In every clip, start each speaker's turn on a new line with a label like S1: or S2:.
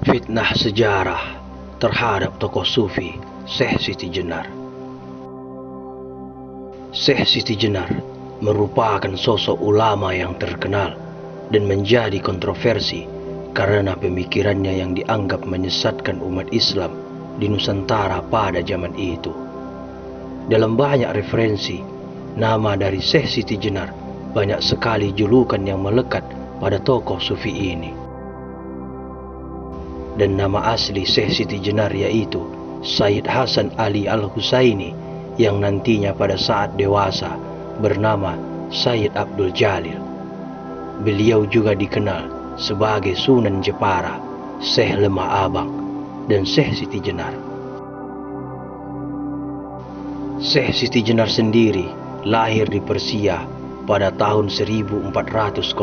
S1: Fitnah sejarah terhadap tokoh sufi Syekh Siti Jenar. Syekh Siti Jenar merupakan sosok ulama yang terkenal dan menjadi kontroversi karena pemikirannya yang dianggap menyesatkan umat Islam di Nusantara pada zaman itu. Dalam banyak referensi, nama dari Syekh Siti Jenar banyak sekali julukan yang melekat pada tokoh sufi ini. Dan nama asli Syekh Siti Jenar yaitu Sayyid Hasan Ali Al-Husaini yang nantinya pada saat dewasa bernama Sayyid Abdul Jalil. Beliau juga dikenal sebagai Sunan Jepara, Syekh Lemah Abang, dan Syekh Siti Jenar. Syekh Siti Jenar sendiri lahir di Persia pada tahun 1404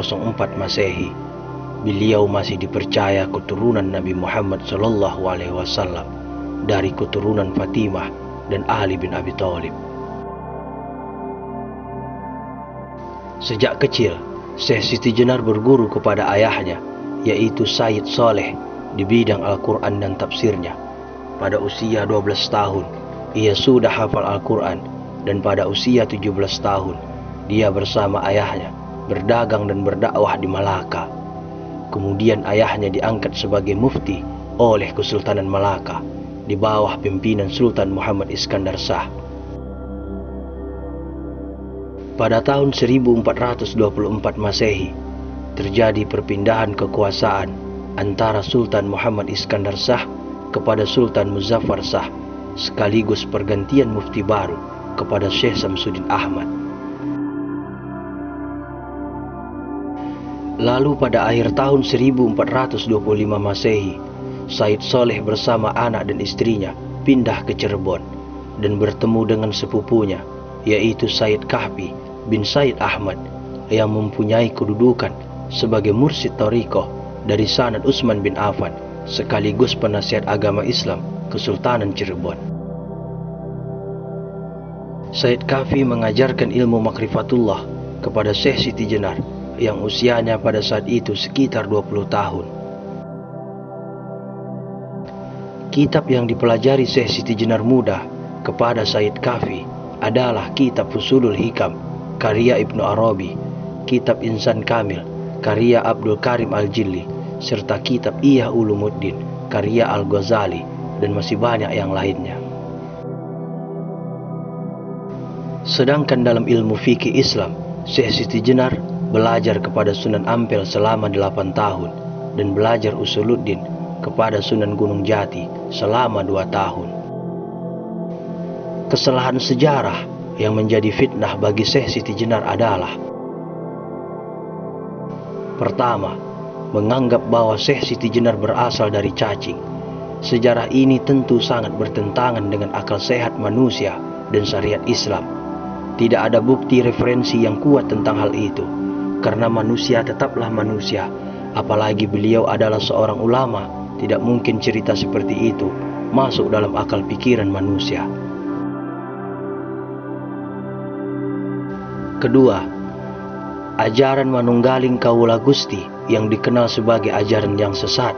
S1: Masehi. Beliau masih dipercaya keturunan Nabi Muhammad SAW dari keturunan Fatimah dan Ali bin Abi Thalib. Sejak kecil, Syekh Siti Jenar berguru kepada ayahnya, yaitu Sayyid Saleh, di bidang Al-Quran dan tafsirnya. Pada usia 12 tahun, ia sudah hafal Al-Quran, dan pada usia 17 tahun, dia bersama ayahnya berdagang dan berdakwah di Malaka. Kemudian ayahnya diangkat sebagai mufti oleh Kesultanan Malaka di bawah pimpinan Sultan Muhammad Iskandar Shah. Pada tahun 1424 Masehi, terjadi perpindahan kekuasaan antara Sultan Muhammad Iskandar Shah kepada Sultan Muzaffar Shah, sekaligus pergantian mufti baru kepada Syekh Samsuddin Ahmad. Lalu pada akhir tahun 1425 Masehi, Said Soleh bersama anak dan istrinya pindah ke Cirebon dan bertemu dengan sepupunya, yaitu Said Kahfi bin Said Ahmad, yang mempunyai kedudukan sebagai mursyid Thariqah dari Sanad Utsman bin Affan, sekaligus penasihat agama Islam Kesultanan Cirebon. Said Kahfi mengajarkan ilmu makrifatullah kepada Syekh Siti Jenar yang usianya pada saat itu sekitar 20 tahun. Kitab yang dipelajari Syekh Siti Jenar muda kepada Said Kahfi adalah kitab Fusulul Hikam karya Ibnu Arabi, kitab Insan Kamil karya Abdul Karim Al-Jilli, serta kitab Ihya Ulumuddin karya Al-Ghazali, dan masih banyak yang lainnya. Sedangkan dalam ilmu fikih Islam, Syekh Siti Jenar belajar kepada Sunan Ampel selama 8 tahun dan belajar Usuluddin kepada Sunan Gunung Jati selama 2 tahun. Kesalahan sejarah yang menjadi fitnah bagi Syekh Siti Jenar adalah: pertama, menganggap bahwa Syekh Siti Jenar berasal dari cacing. Sejarah ini tentu sangat bertentangan dengan akal sehat manusia dan syariat Islam. Tidak ada bukti referensi yang kuat tentang hal itu, karena manusia tetaplah manusia. Apalagi beliau adalah seorang ulama, tidak mungkin cerita seperti itu masuk dalam akal pikiran manusia. Kedua, ajaran manunggaling Kawula Gusti yang dikenal sebagai ajaran yang sesat.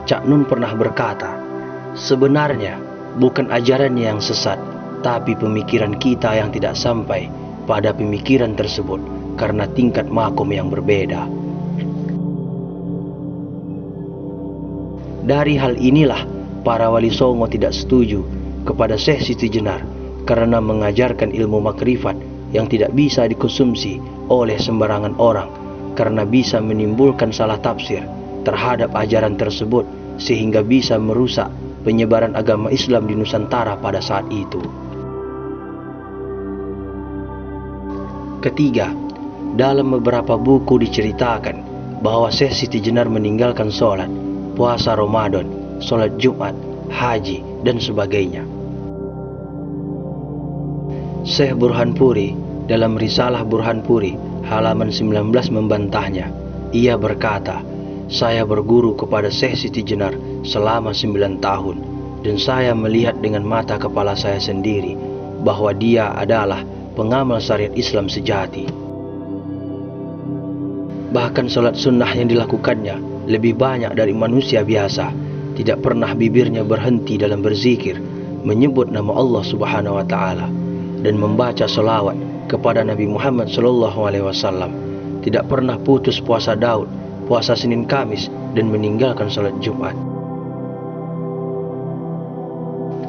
S1: Cak Nun pernah berkata, sebenarnya bukan ajarannya yang sesat, tapi pemikiran kita yang tidak sampai pada pemikiran tersebut karena tingkat makom yang berbeda. Dari hal inilah para wali songo tidak setuju kepada Syekh Siti Jenar karena mengajarkan ilmu makrifat yang tidak bisa dikonsumsi oleh sembarangan orang, karena bisa menimbulkan salah tafsir terhadap ajaran tersebut sehingga bisa merusak penyebaran agama Islam di Nusantara pada saat itu. Ketiga, dalam beberapa buku diceritakan bahwa Syekh Siti Jenar meninggalkan sholat, puasa Ramadan, sholat Jumat, haji, dan sebagainya. Syekh Burhanpuri dalam Risalah Burhanpuri halaman 19 membantahnya. Ia berkata, saya berguru kepada Syekh Siti Jenar selama 9 tahun dan saya melihat dengan mata kepala saya sendiri bahwa dia adalah pengamal syariat Islam sejati. Bahkan sholat sunnah yang dilakukannya lebih banyak dari manusia biasa, Tidak pernah bibirnya berhenti dalam berzikir, menyebut nama Allah Subhanahu wa Ta'ala, dan membaca selawat kepada Nabi Muhammad SAW. Tidak pernah putus puasa Daud, puasa Senin Kamis, dan meninggalkan salat Jumat.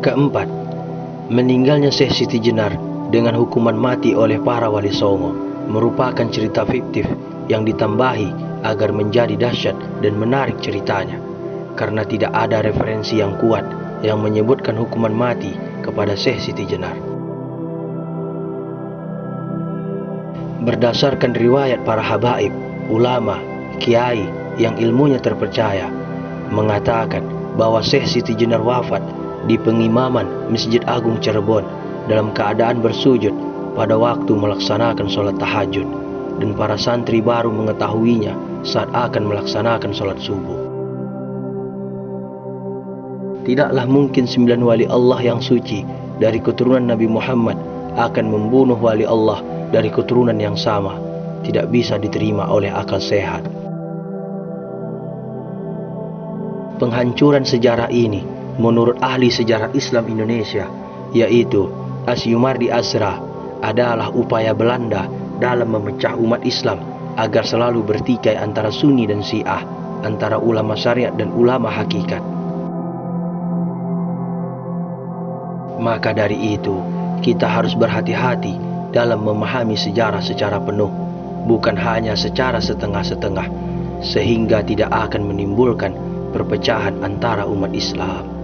S1: Keempat, meninggalnya Syekh Siti Jenar dengan hukuman mati oleh para wali songo merupakan cerita fiktif yang ditambahi agar menjadi dahsyat dan menarik ceritanya, karena tidak ada referensi yang kuat yang menyebutkan hukuman mati kepada Syekh Siti Jenar. Berdasarkan riwayat para habaib, ulama, kiai yang ilmunya terpercaya, mengatakan bahwa Syekh Siti Jenar wafat di pengimaman Masjid Agung Cirebon dalam keadaan bersujud pada waktu melaksanakan sholat tahajud, dan para santri baru mengetahuinya saat akan melaksanakan sholat subuh. Tidaklah mungkin 9 wali Allah yang suci dari keturunan Nabi Muhammad akan membunuh wali Allah dari keturunan yang sama. Tidak bisa diterima oleh akal sehat. Penghancuran sejarah ini menurut ahli sejarah Islam Indonesia, yaitu Asyumardi Azra, adalah upaya Belanda dalam memecah umat Islam agar selalu bertikai antara Sunni dan Syiah, antara ulama syariat dan ulama hakikat. Maka dari itu, kita harus berhati-hati dalam memahami sejarah secara penuh, bukan hanya secara setengah-setengah, sehingga tidak akan menimbulkan perpecahan antara umat Islam.